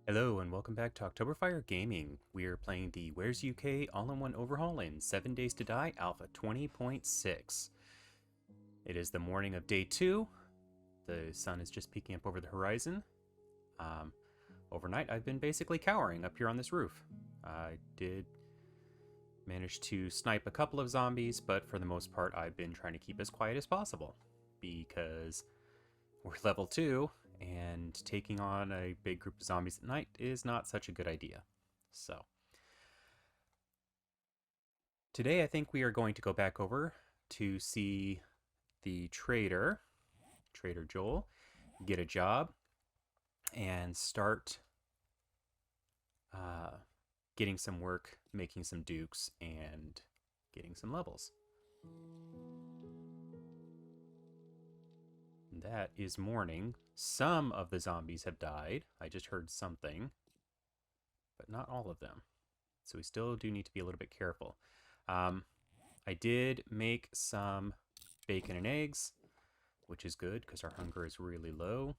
Hello and welcome back to Octoberfire Gaming. We are playing the War3zuk All-In-One Overhaul in 7 Days to Die Alpha 20.6. It is the morning of day 2. The sun is just peeking up over the horizon. Overnight I've been basically cowering up here on this roof. I did manage to snipe a couple of zombies, but for the most part I've been trying to keep as quiet as possible. Because we're level 2, and taking on a big group of zombies at night is not such a good idea. So, today I think we are going to go back over to see the Trader Joel, get a job, and start getting some work, making some dukes, and getting some levels. That is morning. Some of the zombies have died. I just heard something, but not all of them. So we still do need to be a little bit careful. I did make some bacon and eggs, which is good because our hunger is really low.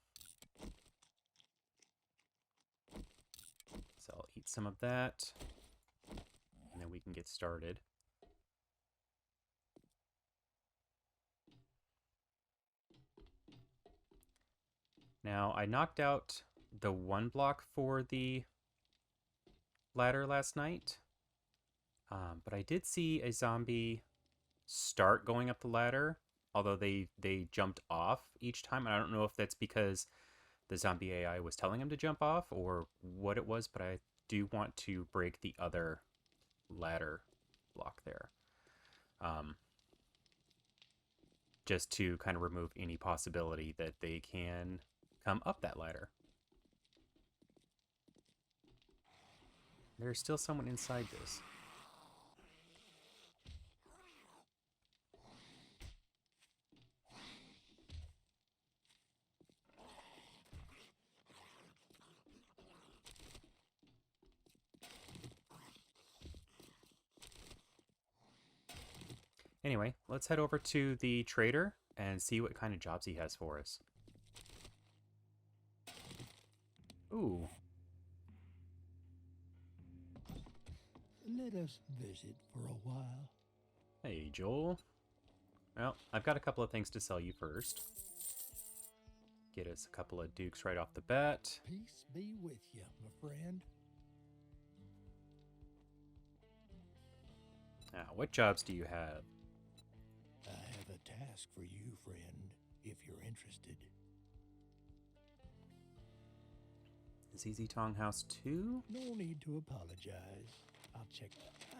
So I'll eat some of that, and then we can get started. Now, I knocked out the 1 block for the ladder last night, but I did see a zombie start going up the ladder, although they jumped off each time. And I don't know if that's because the zombie AI was telling him to jump off or what it was, but I do want to break the other ladder block there. Just to kind of remove any possibility that they can come up that ladder. There's still someone inside this. Anyway, let's head over to the trader and see what kind of jobs he has for us. Ooh. Let us visit for a while. Hey, Joel. Well, I've got a couple of things to sell you first. Get us a couple of dukes right off the bat. Peace be with you, my friend. Now, what jobs do you have? I have a task for you, friend, if you're interested. ZZ Tong House 2? No need to apologize. I'll check.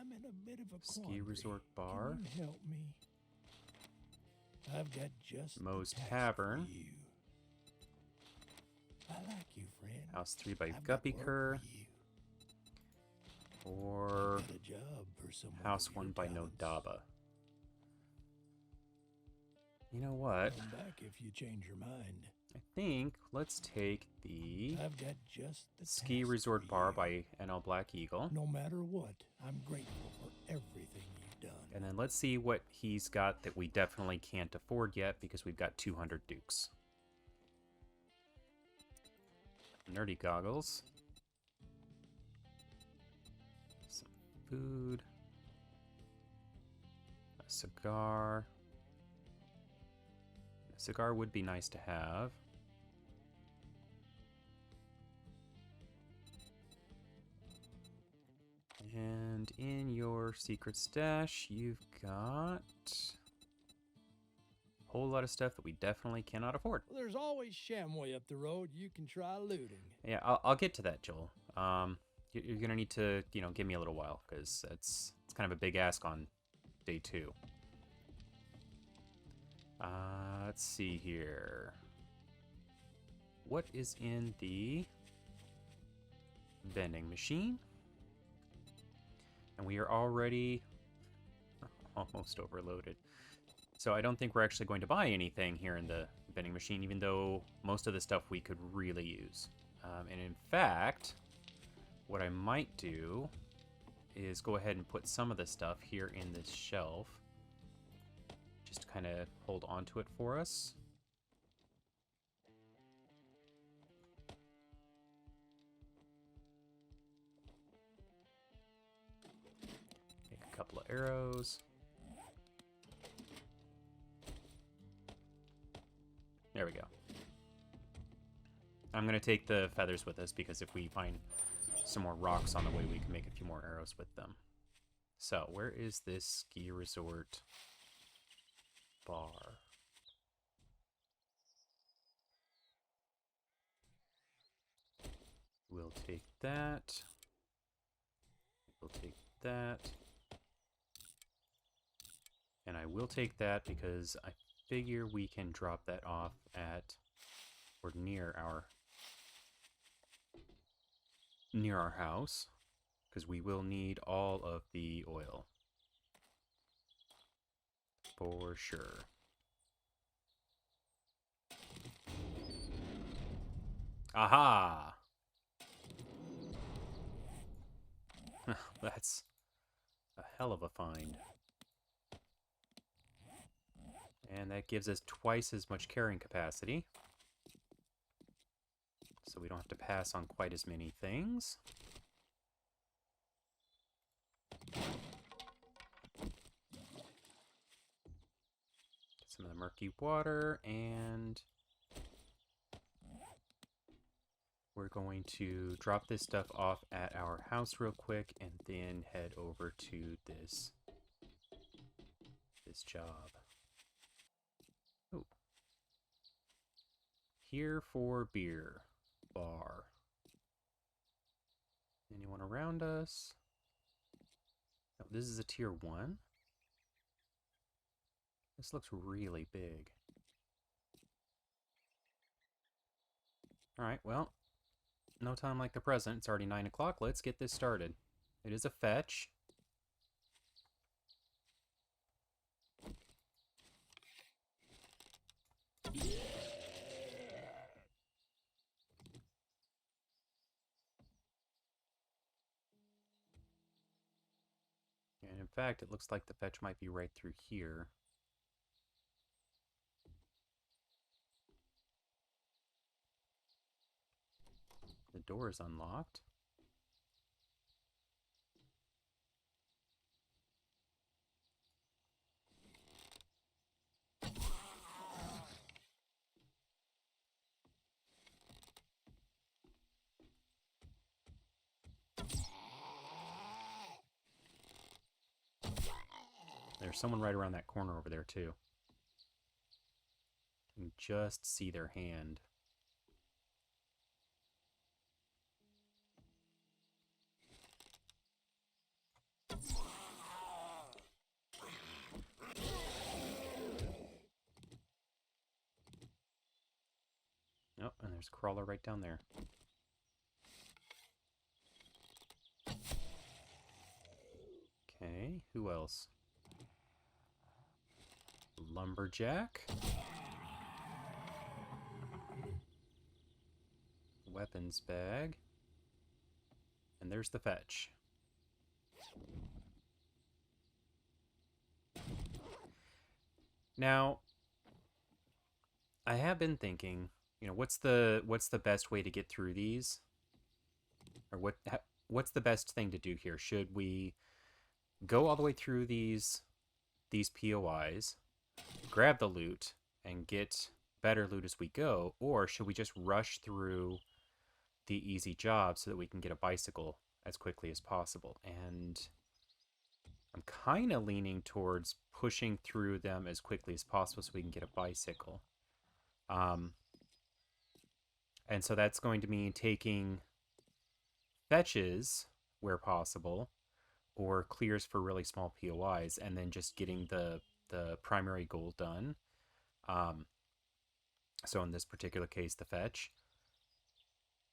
I'm in a bit of a quandary. Ski Resort Bar. Can you help me? I've got just Moe's the task Tavern. for you. I like you, friend. House 3 by I've got Guppy work Kerr. for you. Or Got a job for someone House of your 1 by talents. Nodaba. You know what? Come back if you change your mind. I think let's take the I've got just the Ski task Resort for Bar you. by NL Black Eagle. No matter what, I'm grateful for everything you've done. And then let's see what he's got that we definitely can't afford yet because we've got 200 dukes. Nerdy goggles. Some food. A cigar. A cigar would be nice to have. And in your secret stash, you've got a whole lot of stuff that we definitely cannot afford. Well, there's always Shamway up the road. You can try looting. Yeah, I'll get to that, Joel. You're gonna need to, give me a little while because it's kind of a big ask on day 2. Let's see here. What is in the vending machine? And we are already almost overloaded. So I don't think we're actually going to buy anything here in the vending machine, even though most of the stuff we could really use. And in fact, what I might do is go ahead and put some of the stuff here in this shelf. Just to kind of hold on to it for us. arrows. There we go. I'm going to take the feathers with us because if we find some more rocks on the way, we can make a few more arrows with them. So, where is this ski resort bar? We'll take that. We'll take that. And I will take that because I figure we can drop that off at or near our house because we will need all of the oil for sure. Aha! That's a hell of a find. And that gives us twice as much carrying capacity. So we don't have to pass on quite as many things. Get some of the murky water, and we're going to drop this stuff off at our house real quick and then head over to this job. Oh. Here for beer. Bar. Anyone around us? Oh, this is a tier 1. This looks really big. Alright, well, no time like the present. It's already 9 o'clock. Let's get this started. It is a fetch. And in fact, it looks like the fetch might be right through here. The door is unlocked. There's someone right around that corner over there, too. You can just see their hand. Oh, and there's a crawler right down there. Okay, who else? Lumberjack. Weapons bag. And there's the fetch. Now, I have been thinking, what's the best way to get through these? Or what's the best thing to do here? Should we go all the way through these POIs, grab the loot, and get better loot as we go, or should we just rush through the easy jobs so that we can get a bicycle as quickly as possible? And I'm kind of leaning towards pushing through them as quickly as possible so we can get a bicycle. And so that's going to mean taking fetches where possible, or clears for really small POIs, and then just getting the primary goal done. So in this particular case, the fetch,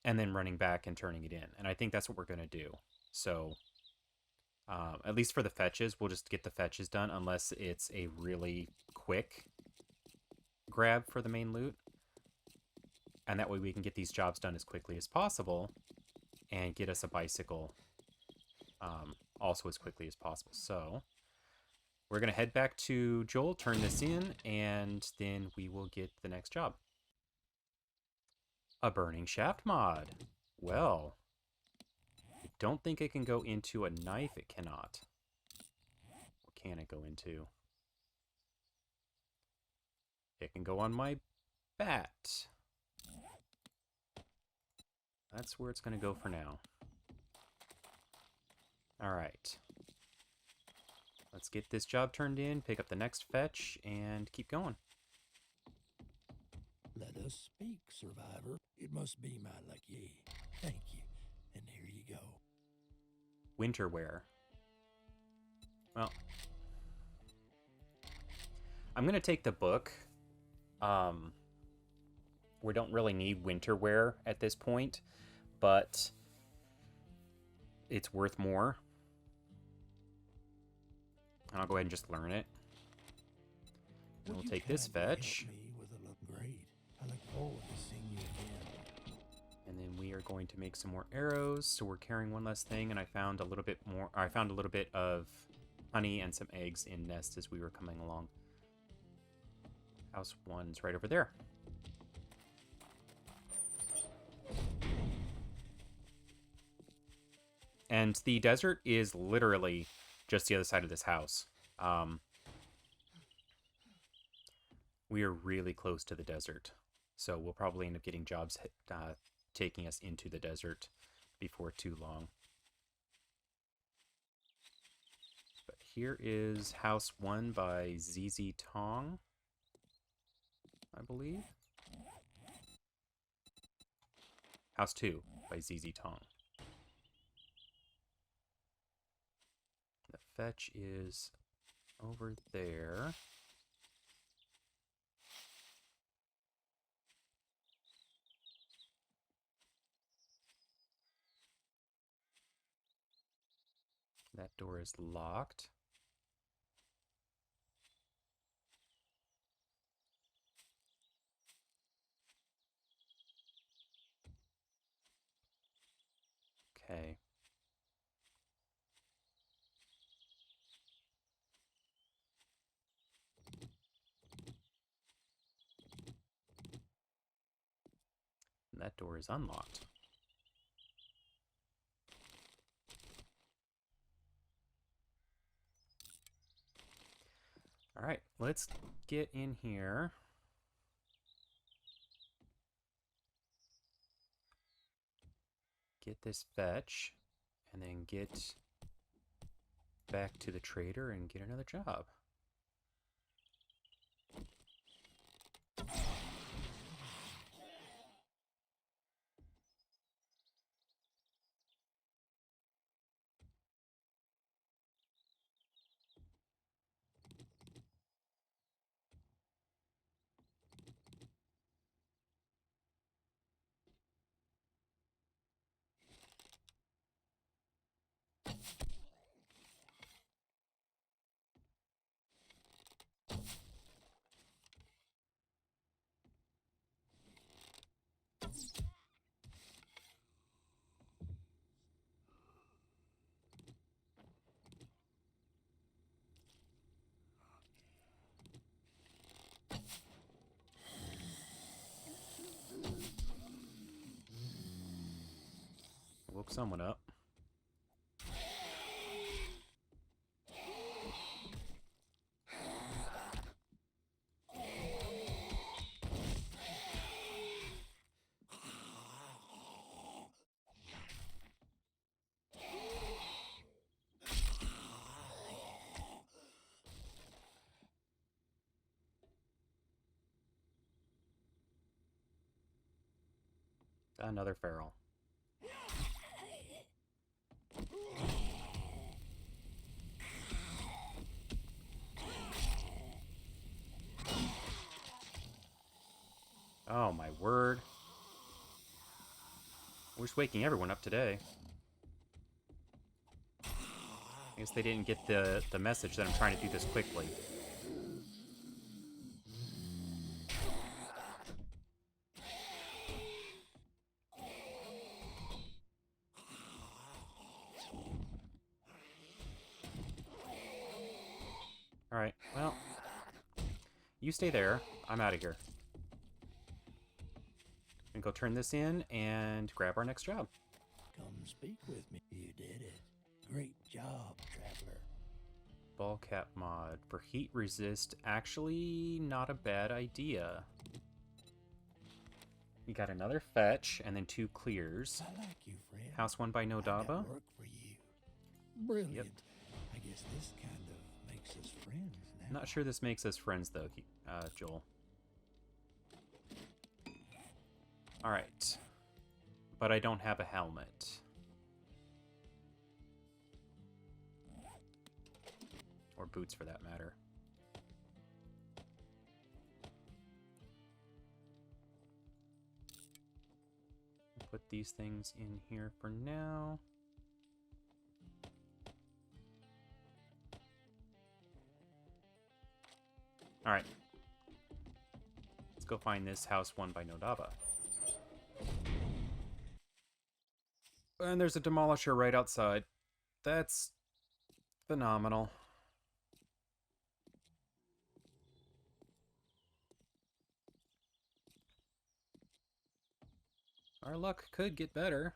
and then running back and turning it in. And I think that's what we're going to do. So at least for the fetches, we'll just get the fetches done unless it's a really quick grab for the main loot. And that way we can get these jobs done as quickly as possible and get us a bicycle also as quickly as possible. So we're going to head back to Joel, turn this in, and then we will get the next job. A burning shaft mod. Well, I don't think it can go into a knife. It cannot. can it go into? It can go on my bat. That's where it's going to go for now. Alright. Let's get this job turned in, pick up the next fetch, and keep going. Let us speak, survivor. It must be my lucky. Thank you. And here you go. Winter wear. Well, I'm going to take the book. We don't really need winter wear at this point, but it's worth more. And I'll go ahead and just learn it. And we'll take this fetch. Great. I look forward to seeing you again. And then we are going to make some more arrows. So we're carrying one less thing, and I found a little bit more. I found a little bit of honey and some eggs in nests as we were coming along. House 1's right over there. And the desert is literally just the other side of this house. We are really close to the desert. So we'll probably end up getting jobs taking us into the desert before too long. But here is House 1 by ZZ Tong, I believe. House 2 by ZZ Tong. The fetch is over there. That door is locked. Okay. And that door is unlocked. All right, let's get in here. Get this fetch, and then get back to the trader and get another job. Woke someone up. Another feral. Oh my word. We're just waking everyone up today. I guess they didn't get the message that I'm trying to do this quickly. Alright, well, you stay there. I'm out of here. And go turn this in and grab our next job. Come speak with me. You did it. Great job, traveler. Ball cap mod for heat resist. Actually, not a bad idea. You got another fetch and then 2 clears. I like you, friend. House 1 by I got Nodaba. work for you. Brilliant. Yep. I guess this kind of makes us friends now. Not sure this makes us friends though, Joel. Alright. But I don't have a helmet. Or boots for that matter. Put these things in here for now. Alright. Let's go find this house 1 by Nodaba. And there's a demolisher right outside. That's phenomenal. Our luck could get better.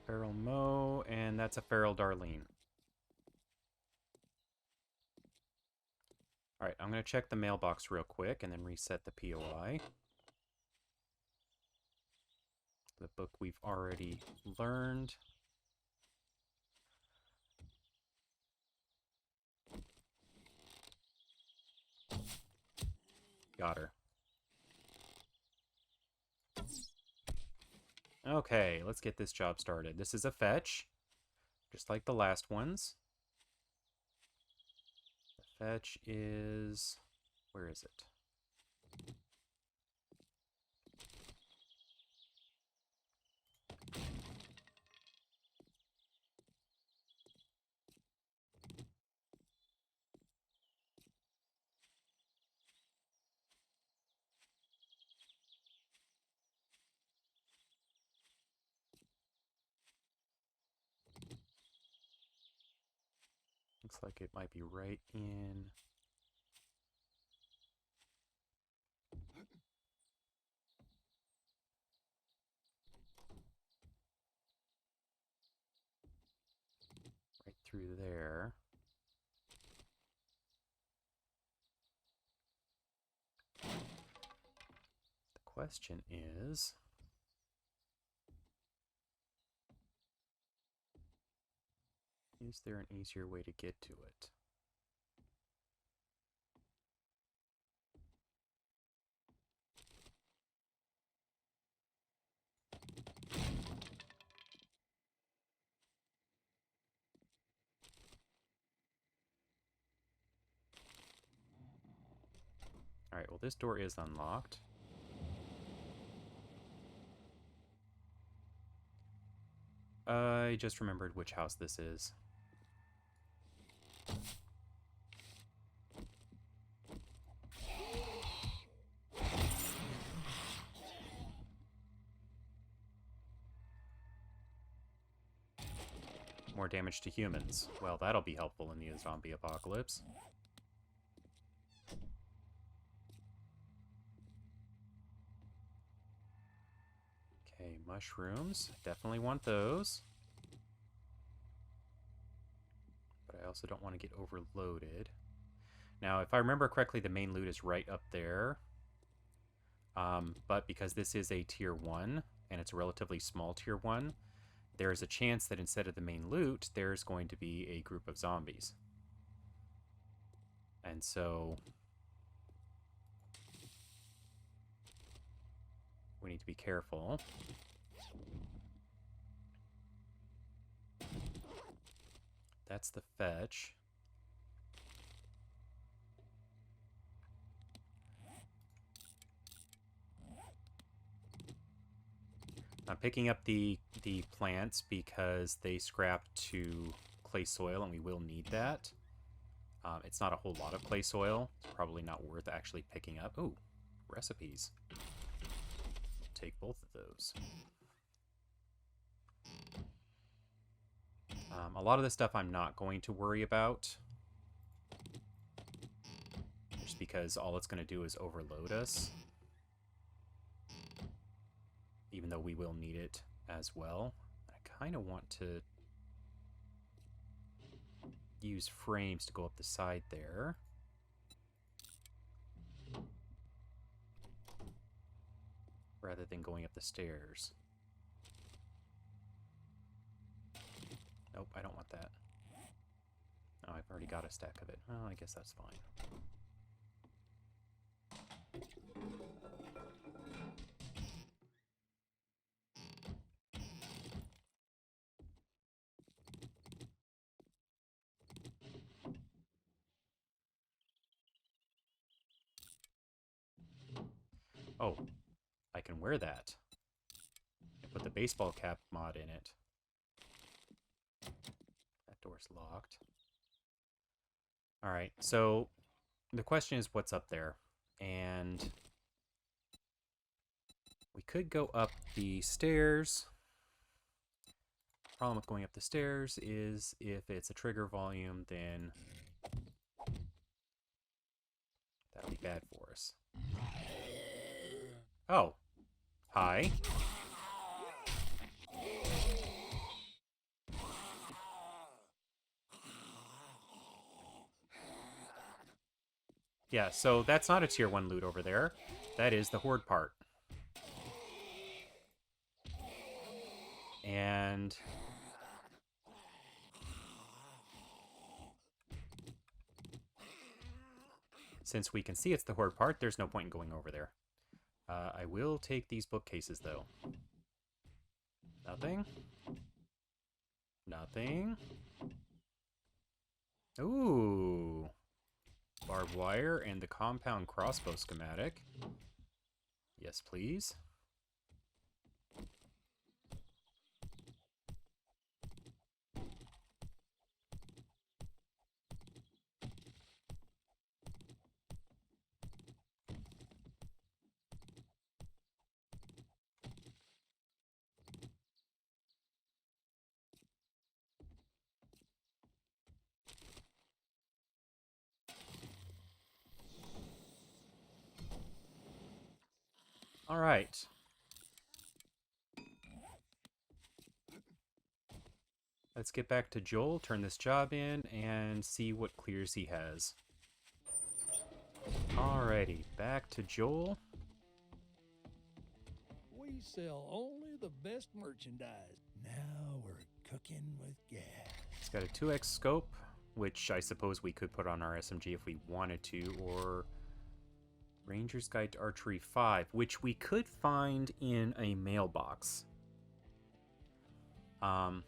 Feral Mo, and that's a Feral Darlene. Alright, I'm going to check the mailbox real quick and then reset the POI. The book we've already learned. Got her. Okay, let's get this job started. This is a fetch, just like the last ones. The fetch is... where is it? Looks like it might be right in... right through there. The question is... is there an easier way to get to it? Alright, well this door is unlocked. I just remembered which house this is. More damage to humans. Well, that'll be helpful in the zombie apocalypse. Okay, mushrooms. Definitely want those. But I also don't want to get overloaded. Now, if I remember correctly, the main loot is right up there. But because this is a tier 1, and it's a relatively small tier 1, there's a chance that instead of the main loot, there's going to be a group of zombies. And so... we need to be careful. That's the fetch. I'm picking up the plants because they scrap to clay soil and we will need that. It's not a whole lot of clay soil. It's probably not worth actually picking up. Ooh, recipes. Take both of those. A lot of the stuff I'm not going to worry about. Just because all it's going to do is overload us. Even though we will need it as well. I kind of want to use frames to go up the side there. Rather than going up the stairs. Nope, I don't want that. Oh, I've already got a stack of it. Well, I guess that's fine. Oh, I can wear that. I put the baseball cap mod in it. That door's locked. Alright, so the question is what's up there? And we could go up the stairs. Problem with going up the stairs is if it's a trigger volume, then that'll be bad for us. Oh. Hi. Yeah, so that's not a tier 1 loot over there. That is the horde part. And since we can see it's the horde part, there's no point in going over there. I will take these bookcases, though. Nothing. Nothing. Ooh. Barbed wire and the compound crossbow schematic. Yes, please. All right. Let's get back to Joel, turn this job in, and see what clears he has. Alrighty, back to Joel. We sell only the best merchandise. Now we're cooking with gas. It's got a 2x scope, which I suppose we could put on our SMG if we wanted to, or Ranger's Guide to Archery 5, which we could find in a mailbox. I'm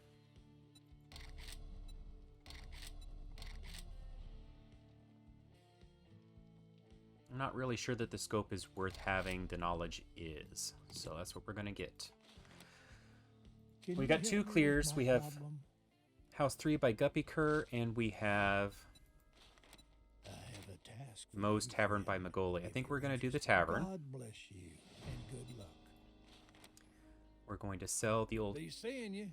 not really sure that the scope is worth having. The knowledge is. So that's what we're going to get. We got 2 clears. We have House 3 by Guppy Cur, and we have Moe's Tavern by Magoli. I think we're going to do the tavern. God bless you and good luck. We're going to sell the old... Be seeing you.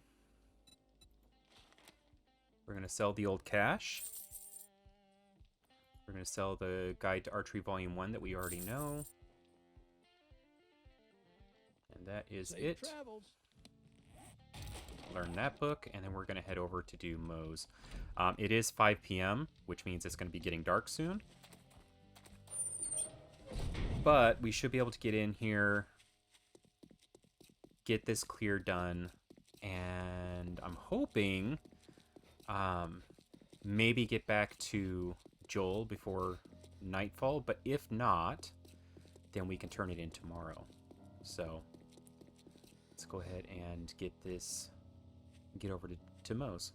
We're going to sell the old cache. We're going to sell the Guide to Archery Volume 1 that we already know. And that is Safe it. travels. Learn that book, and then we're going to head over to do Moe's. It is 5 p.m., which means it's going to be getting dark soon. But we should be able to get in here, get this clear done, and I'm hoping maybe get back to Joel before nightfall, but if not, then we can turn it in tomorrow. So let's go ahead and get over to Moe's.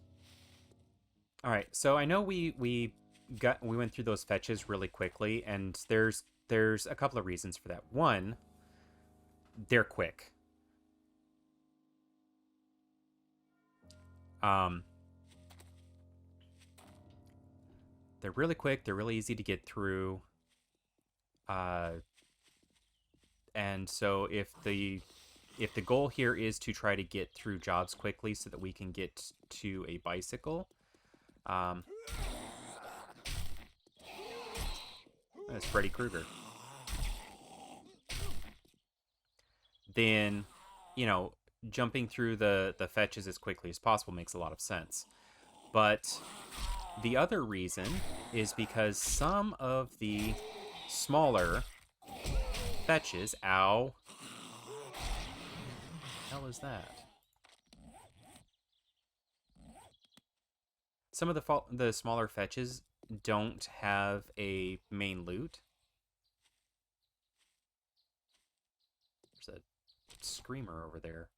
All right, so I know we went through those fetches really quickly, and there's a couple of reasons for that. One, they're quick. They're really quick. They're really easy to get through. And so if the goal here is to try to get through jobs quickly so that we can get to a bicycle, that's Freddy Krueger. Then, you know, jumping through the fetches as quickly as possible makes a lot of sense. But the other reason is because some of the smaller fetches, ow, what the hell is that? Some of the smaller fetches don't have a main loot. There's a screamer over there.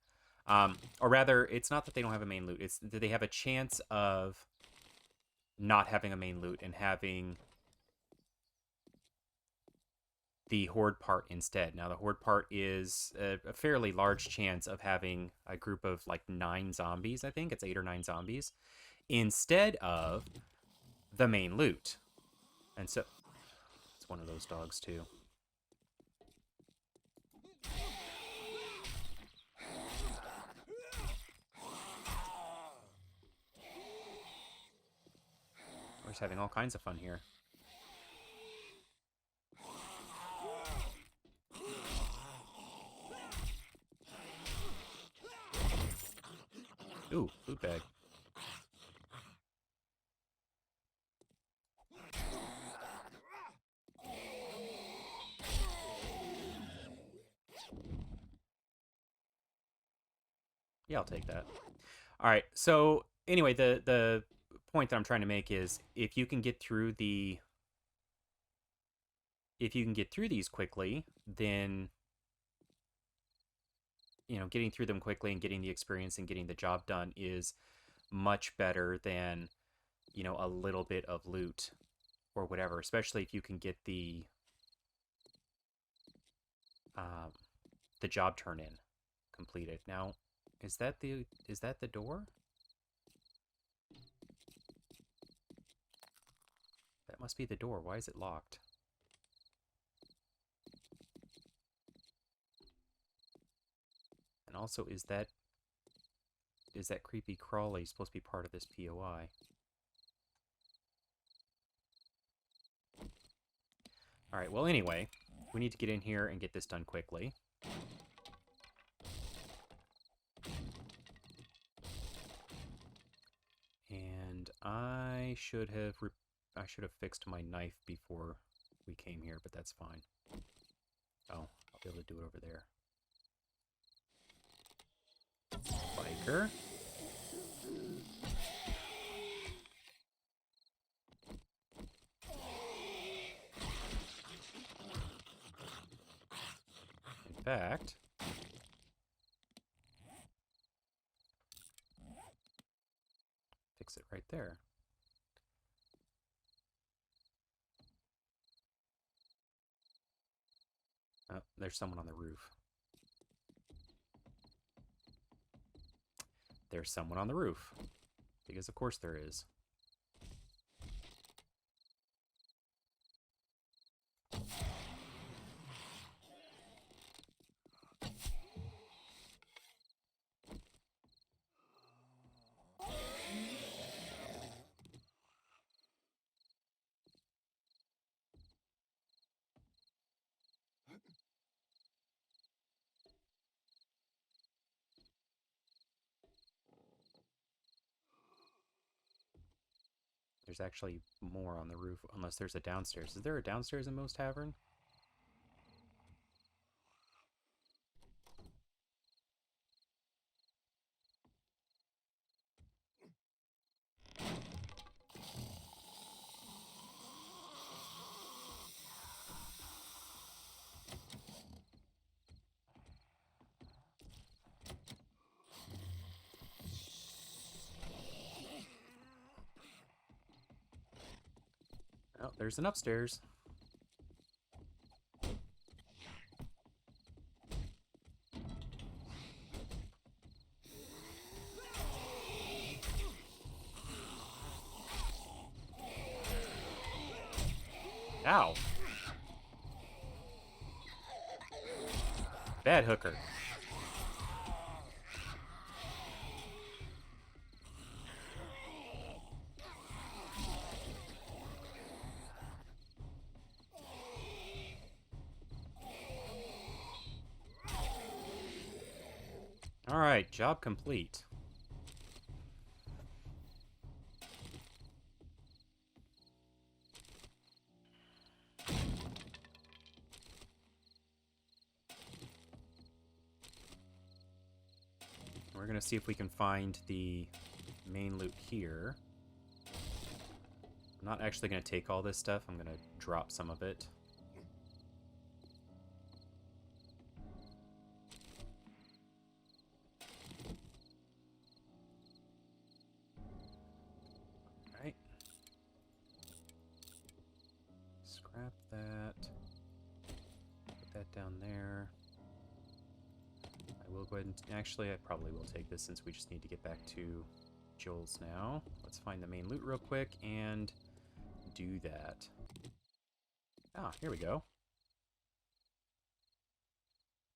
Or rather, it's not that they don't have a main loot. It's that they have a chance of not having a main loot and having the horde part instead. Now, the horde part is a fairly large chance of having a group of like 9 zombies, I think. It's 8 or 9 zombies, instead of the main loot. And so, it's one of those dogs, too. We're just having all kinds of fun here. Ooh, loot bag. Yeah, I'll take that. All right. So anyway, the point that I'm trying to make is if you can get through these quickly, then getting through them quickly and getting the experience and getting the job done is much better than a little bit of loot or whatever, especially if you can get the job turn in completed. Now, is that the door? That must be the door. Why is it locked? And also, is that creepy crawly supposed to be part of this POI? Alright, well anyway, we need to get in here and get this done quickly. And I should have fixed my knife before we came here, but that's fine. Oh, I'll be able to do it over there. Biker. In fact, fix it right there. Oh, there's someone on the roof. There's someone on the roof. Because of course there is. There's actually more on the roof, unless there's a downstairs. Is there a downstairs in Moe's Tavern? Oh, there's an upstairs. Ow. Bad hooker. Alright, job complete. We're gonna see if we can find the main loot here. I'm not actually gonna take all this stuff. I'm gonna drop some of it. Alright. Scrap that. Put that down there. I will go ahead and... Actually, I probably will take this since we just need to get back to Joel's now. Let's find the main loot real quick and do that. Ah, here we go.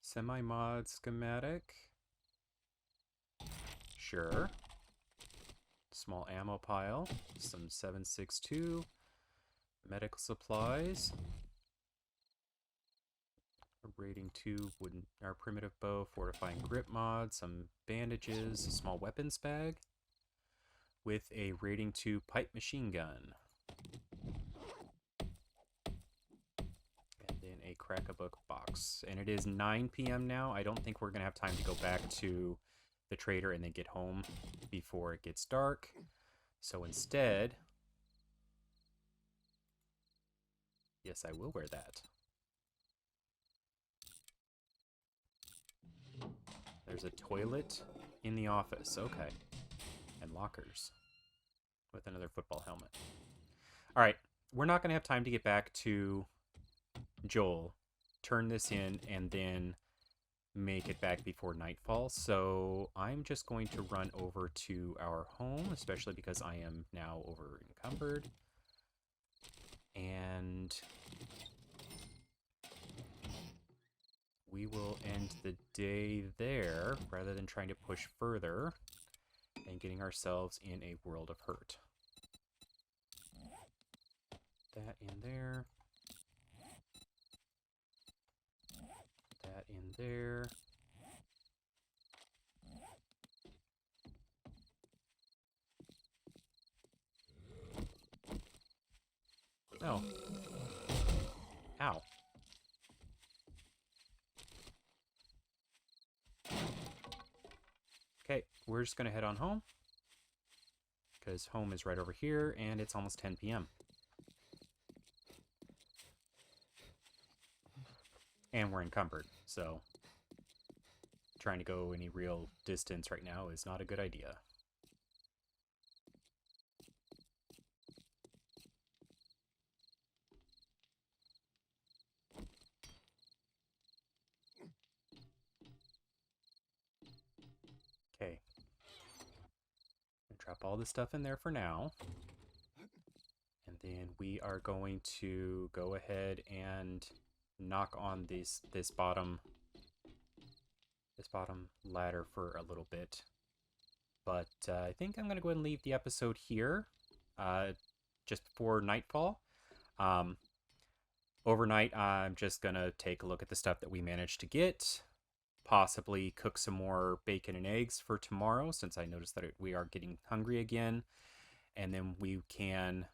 Semi-mod schematic. Sure. Small ammo pile. Some 7.62. Medical supplies. A rating 2 wooden or primitive bow, fortifying grip mod, some bandages, a small weapons bag with a rating 2 pipe machine gun. And then a crack-a-book box. And it is 9 p.m. now. I don't think we're going to have time to go back to the trader and then get home before it gets dark. So instead, yes, I will wear that. There's a toilet in the office. Okay. And lockers. With another football helmet. Alright. We're not going to have time to get back to Joel. Turn this in and then make it back before nightfall. So I'm just going to run over to our home. Especially because I am now over encumbered. And... we will end the day there, rather than trying to push further and getting ourselves in a world of hurt. That in there. That in there. Oh. Ow. Okay, we're just going to head on home. Because home is right over here, and it's almost 10 p.m. And we're encumbered, so trying to go any real distance right now is not a good idea. Okay. Drop all this stuff in there for now. And then we are going to go ahead and knock on this bottom ladder for a little bit. But I think I'm going to go ahead and leave the episode here just before nightfall. Overnight, I'm just going to take a look at the stuff that we managed to get. Possibly cook some more bacon and eggs for tomorrow, since I noticed that we are getting hungry again. And then we can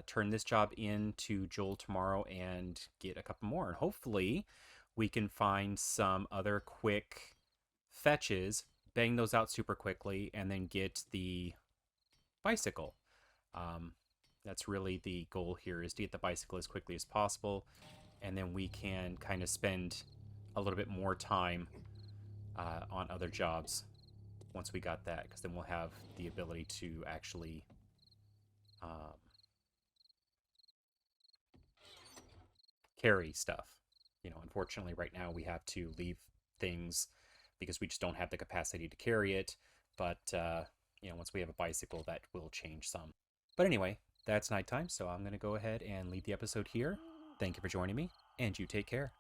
turn this job in to Joel tomorrow and get a couple more. And hopefully we can find some other quick fetches, bang those out super quickly, and then get the bicycle. That's really the goal here, is to get the bicycle as quickly as possible. And then we can kind of spend a little bit more time on other jobs once we got that, because then we'll have the ability to actually carry stuff. You know, unfortunately right now we have to leave things because we just don't have the capacity to carry it, but you know, once we have a bicycle, that will change some. But anyway, that's nighttime, so I'm going to go ahead and leave the episode here. Thank you for joining me, and you take care.